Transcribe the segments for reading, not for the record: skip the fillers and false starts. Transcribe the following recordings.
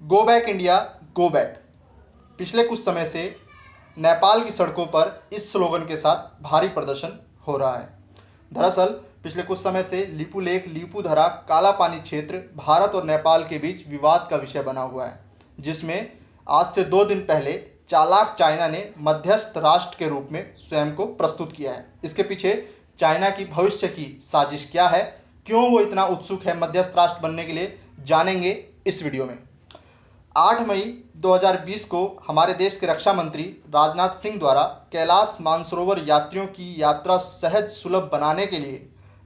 Go back India, go back. पिछले कुछ समय से नेपाल की सड़कों पर इस स्लोगन के साथ भारी प्रदर्शन हो रहा है। दरअसल पिछले कुछ समय से लिपू लेक, लिपू धरा, काला पानी क्षेत्र भारत और नेपाल के बीच विवाद का विषय बना हुआ है, जिसमें आज से 2 दिन पहले चालाक चाइना ने मध्यस्थ राष्ट्र के रूप में स्वयं को प्रस्तुत किया है। इसके पीछे चाइना की भविष्य की साजिश क्या है, क्यों वो इतना उत्सुक है मध्यस्थ राष्ट्र बनने के लिए, जानेंगे इस वीडियो में। 8 मई 2020 को हमारे देश के रक्षा मंत्री राजनाथ सिंह द्वारा कैलाश मानसरोवर यात्रियों की यात्रा सहज सुलभ बनाने के लिए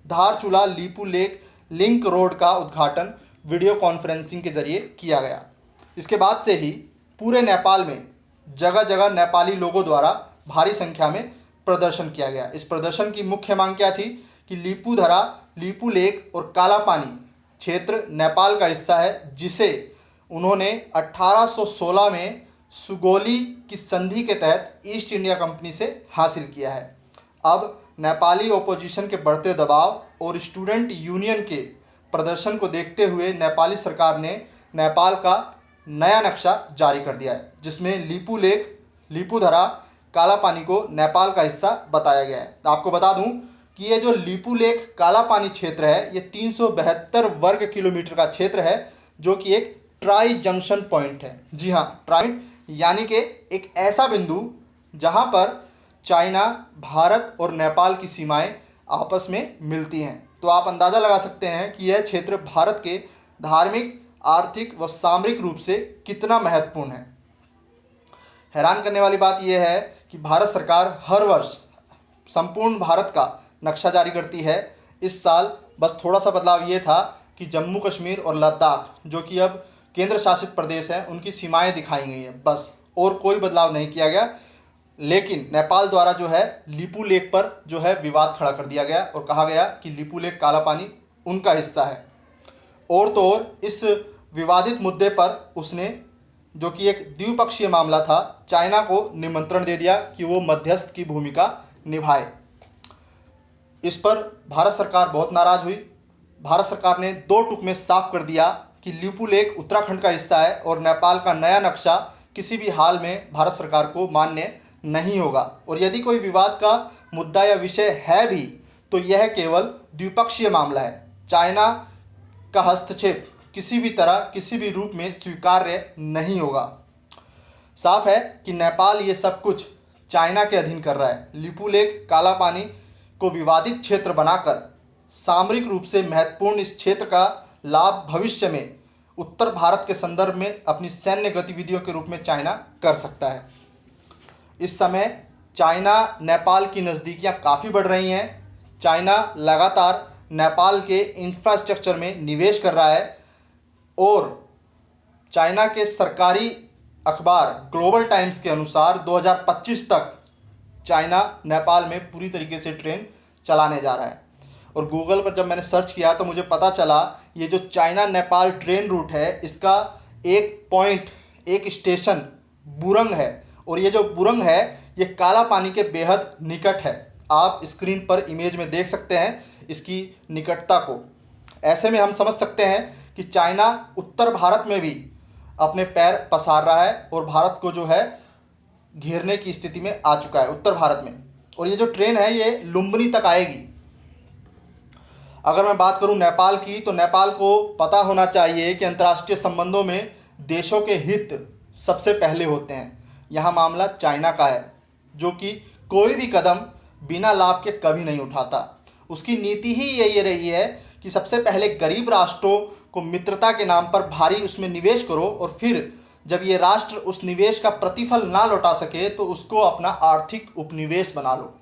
Dharchula Lipu lake link road का उद्घाटन वीडियो कॉन्फ्रेंसिंग के जरिए किया गया। इसके बाद से ही पूरे नेपाल में जगह जगह नेपाली लोगों द्वारा भारी संख्या में प्रदर्शन किया गया। इस प्रदर्शन की मुख्य मांग क्या थी कि लिपू धरा, लिपू लेक और काला पानी क्षेत्र नेपाल का हिस्सा है, जिसे उन्होंने 1816 में सुगौली की संधि के तहत ईस्ट इंडिया कंपनी से हासिल किया है। अब नेपाली ओपोजिशन के बढ़ते दबाव और स्टूडेंट यूनियन के प्रदर्शन को देखते हुए नेपाली सरकार ने नेपाल का नया नक्शा जारी कर दिया है, जिसमें लिपू लेक, लिपू धरा, काला पानी को नेपाल का हिस्सा बताया गया है। आपको बता दूं कि ये जो लिपू लेक काला पानी क्षेत्र है, ये 372 वर्ग किलोमीटर का क्षेत्र है, जो कि एक ट्राई जंक्शन पॉइंट है। जी हाँ, ट्राई यानी कि एक ऐसा बिंदु जहां पर चाइना, भारत और नेपाल की सीमाएं आपस में मिलती हैं। तो आप अंदाज़ा लगा सकते हैं कि यह क्षेत्र भारत के धार्मिक, आर्थिक व सामरिक रूप से कितना महत्वपूर्ण है। हैरान करने वाली बात यह है कि भारत सरकार हर वर्ष संपूर्ण भारत का नक्शा जारी करती है। इस साल बस थोड़ा सा बदलाव ये था कि जम्मू कश्मीर और लद्दाख, जो कि अब केंद्र शासित प्रदेश हैं, उनकी सीमाएं दिखाई गई हैं, बस, और कोई बदलाव नहीं किया गया। लेकिन नेपाल द्वारा जो है लिपू लेक पर जो है विवाद खड़ा कर दिया गया और कहा गया कि लिपू लेक काला पानी उनका हिस्सा है। और तो और इस विवादित मुद्दे पर उसने, जो कि एक द्विपक्षीय मामला था, चाइना को निमंत्रण दे दिया कि वो मध्यस्थ की भूमिका निभाए। इस पर भारत सरकार बहुत नाराज हुई। भारत सरकार ने 2 टूक में साफ कर दिया कि लिपू लेक उत्तराखंड का हिस्सा है और नेपाल का नया नक्शा किसी भी हाल में भारत सरकार को मान्य नहीं होगा। और यदि कोई विवाद का मुद्दा या विषय है भी, तो यह केवल द्विपक्षीय मामला है। चाइना का हस्तक्षेप किसी भी तरह, किसी भी रूप में स्वीकार्य नहीं होगा। साफ है कि नेपाल ये सब कुछ चाइना के अधीन कर रहा है। लिपू लेक, काला पानी को विवादित क्षेत्र बनाकर सामरिक रूप से महत्वपूर्ण इस क्षेत्र का लाभ भविष्य में उत्तर भारत के संदर्भ में अपनी सैन्य गतिविधियों के रूप में चाइना कर सकता है। इस समय चाइना नेपाल की नज़दीकियां काफ़ी बढ़ रही हैं। चाइना लगातार नेपाल के इंफ्रास्ट्रक्चर में निवेश कर रहा है और चाइना के सरकारी अखबार ग्लोबल टाइम्स के अनुसार 2025 तक चाइना नेपाल में पूरी तरीके से ट्रेन चलाने जा रहा है। और गूगल पर जब मैंने सर्च किया तो मुझे पता चला ये जो चाइना नेपाल ट्रेन रूट है, इसका एक पॉइंट, एक स्टेशन बुरंग है, और ये जो बुरंग है ये काला पानी के बेहद निकट है। आप स्क्रीन पर इमेज में देख सकते हैं इसकी निकटता को। ऐसे में हम समझ सकते हैं कि चाइना उत्तर भारत में भी अपने पैर पसार रहा है और भारत को जो है घेरने की स्थिति में आ चुका है उत्तर भारत में। और ये जो ट्रेन है ये लुम्बिनी तक आएगी। अगर मैं बात करूं नेपाल की, तो नेपाल को पता होना चाहिए कि अंतर्राष्ट्रीय संबंधों में देशों के हित सबसे पहले होते हैं। यहाँ मामला चाइना का है, जो कि कोई भी कदम बिना लाभ के कभी नहीं उठाता। उसकी नीति ही यही रही है कि सबसे पहले गरीब राष्ट्रों को मित्रता के नाम पर भारी उसमें निवेश करो, और फिर जब ये राष्ट्र उस निवेश का प्रतिफल ना लौटा सके तो उसको अपना आर्थिक उपनिवेश बना लो।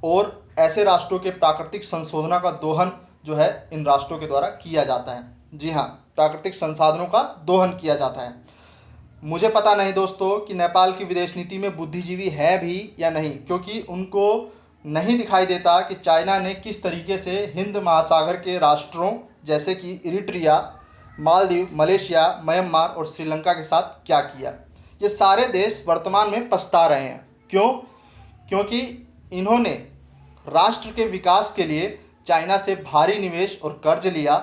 और ऐसे राष्ट्रों के प्राकृतिक संसाधनों का दोहन जो है इन राष्ट्रों के द्वारा किया जाता है। जी हाँ, प्राकृतिक संसाधनों का दोहन किया जाता है। मुझे पता नहीं दोस्तों कि नेपाल की विदेश नीति में बुद्धिजीवी है भी या नहीं, क्योंकि उनको नहीं दिखाई देता कि चाइना ने किस तरीके से हिंद महासागर के राष्ट्रों जैसे कि इरिट्रिया, मालदीव, मलेशिया, म्यांमार और श्रीलंका के साथ क्या किया। ये सारे देश वर्तमान में पछता रहे हैं। क्यों? क्योंकि इन्होंने राष्ट्र के विकास के लिए चाइना से भारी निवेश और कर्ज लिया,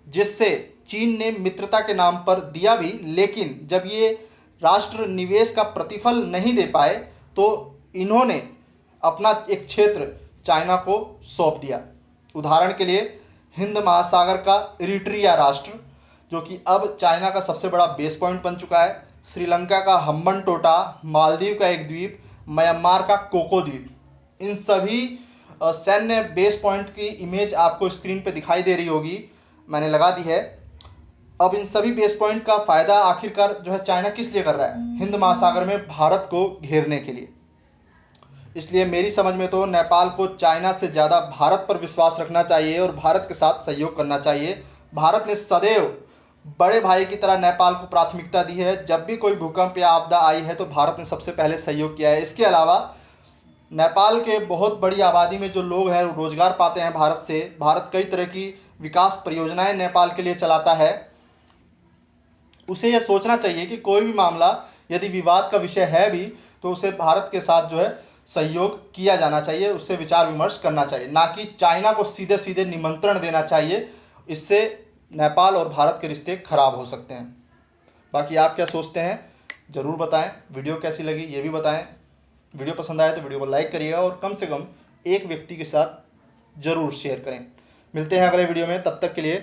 जिससे चीन ने मित्रता के नाम पर दिया भी, लेकिन जब ये राष्ट्र निवेश का प्रतिफल नहीं दे पाए तो इन्होंने अपना एक क्षेत्र चाइना को सौंप दिया। उदाहरण के लिए हिंद महासागर का इरिट्रिया राष्ट्र, जो कि अब चाइना का सबसे बड़ा बेस पॉइंट बन चुका है, श्रीलंका का हम्बनटोटा, मालदीव का एक द्वीप, म्यांमार का कोको द्वीप, इन सभी सैन्य बेस पॉइंट की इमेज आपको स्क्रीन पे दिखाई दे रही होगी, मैंने लगा दी है। अब इन सभी बेस पॉइंट का फ़ायदा आखिरकार जो है चाइना किस लिए कर रहा है? हिंद महासागर में भारत को घेरने के लिए। इसलिए मेरी समझ में तो नेपाल को चाइना से ज़्यादा भारत पर विश्वास रखना चाहिए और भारत के साथ सहयोग करना चाहिए। भारत ने सदैव बड़े भाई की तरह नेपाल को प्राथमिकता दी है। जब भी कोई भूकंप या आपदा आई है तो भारत ने सबसे पहले सहयोग किया है। इसके अलावा नेपाल के बहुत बड़ी आबादी में जो लोग हैं रोजगार पाते हैं भारत से। भारत कई तरह की विकास परियोजनाएं नेपाल के लिए चलाता है। उसे यह सोचना चाहिए कि कोई भी मामला यदि विवाद का विषय है भी तो उसे भारत के साथ जो है सहयोग किया जाना चाहिए, उससे विचार विमर्श करना चाहिए, ना कि चाइना को सीधे सीधे निमंत्रण देना चाहिए। इससे नेपाल और भारत के रिश्ते खराब हो सकते हैं। बाकी आप क्या सोचते हैं ज़रूर बताएं। वीडियो कैसी लगी ये भी बताएं। वीडियो पसंद आए तो वीडियो को लाइक करिएगा और कम से कम एक व्यक्ति के साथ ज़रूर शेयर करें। मिलते हैं अगले वीडियो में, तब तक के लिए